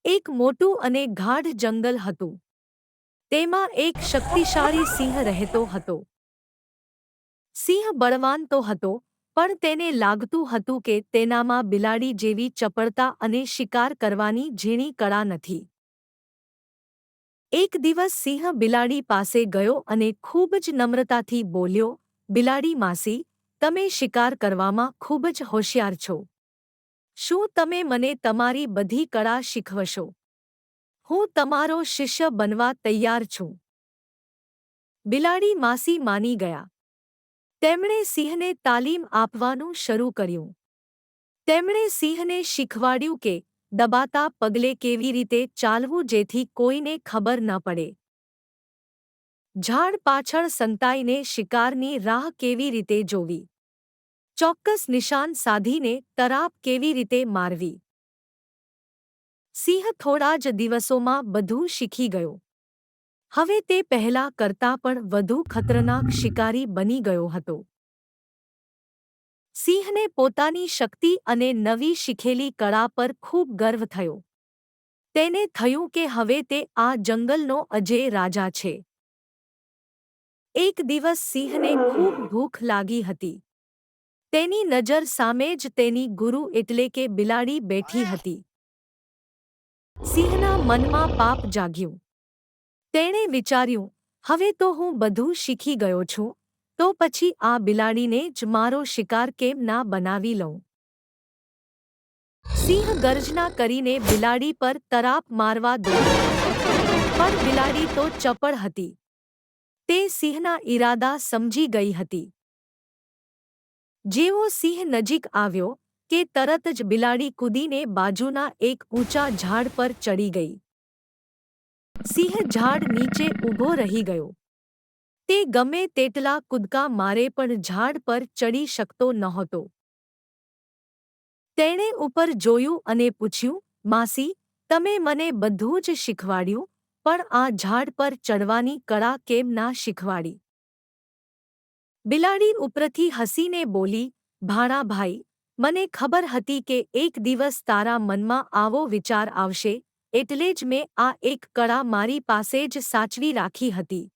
એક મોટું અને ગાઢ જંગલ હતું. તેમાં એક શક્તિશાળી સિંહ રહેતો હતો. સિંહ બળવાન તો હતો, પણ તેને લાગતું હતું કે તેનામાં બિલાડી જેવી ચપળતા અને શિકાર કરવાની ઝીણી કળા નથી. એક દિવસ સિંહ બિલાડી પાસે ગયો અને ખૂબ જ નમ્રતાથી બોલ્યો, "બિલાડી માસી, તમે શિકાર કરવામાં ખૂબ જ હોશિયાર છો. શું તમે મને તમારી બધી કળા શીખવશો? હું તમારો શિષ્ય બનવા તૈયાર છું." બિલાડી માસી માની ગયા. તેમણે સિંહને તાલીમ આપવાનું શરૂ કર્યું. તેમણે સિંહને શીખવાડ્યું કે દબાતા પગલે કેવી રીતે ચાલવું જેથી કોઈને ખબર ન પડે. ઝાડ પાછળ સંતાઈને શિકારની રાહ કેવી રીતે જોવી. ચોક્કસ નિશાન સાધીને તરાપ કેવી રીતે મારવી. સિંહ થોડા જ દિવસોમાં બધું શીખી ગયો. હવે તે પહેલા કરતાં પણ વધુ ખતરનાક શિકારી બની ગયો હતો. સિંહને પોતાની શક્તિ અને નવી શીખેલી કળા પર ખૂબ ગર્વ થયો. તેને થયું કે હવે તે આ જંગલનો અજેય રાજા છે. એક દિવસ સિંહને ખૂબ ભૂખ લાગી હતી. તેની નજર સામે જ તેની ગુરુ એટલે કે બિલાડી બેઠી હતી. સિંહના મનમાં પાપ જાગ્યું. તેણે વિચાર્યું, હવે તો હું બધું શીખી ગયો છું, તો પછી આ બિલાડીને જ મારો શિકાર કેમ ના બનાવી લઉં. સિંહ ગર્જના કરીને બિલાડી પર તરાપ મારવા દોડ્યો. પણ બિલાડી તો ચપળ હતી. તે સિંહના ઈરાદા સમજી ગઈ હતી. જેવો સિંહ નજીક આવ્યો કે તરત જ બિલાડી કૂદીને બાજુના એક ઊંચા ઝાડ પર ચડી ગઈ. સિંહ ઝાડ નીચે ઊભો રહી ગયો. તે ગમે તેટલા કૂદકા મારે પણ ઝાડ પર ચડી શકતો નહોતો. તેણે ઉપર જોયું અને પૂછ્યું, "માસી, તમે મને બધું જ શીખવાડ્યું, પણ આ ઝાડ પર ચડવાની કળા કેમ ના શીખવાડી?" બિલાડી ઉપરથી હસીને બોલી, "ભાણા ભાઈ, મને ખબર હતી કે એક દિવસ તારા મનમાં આવો વિચાર આવશે, એટલે જ મેં આ એક કળા મારી પાસે જ સાચવી રાખી હતી."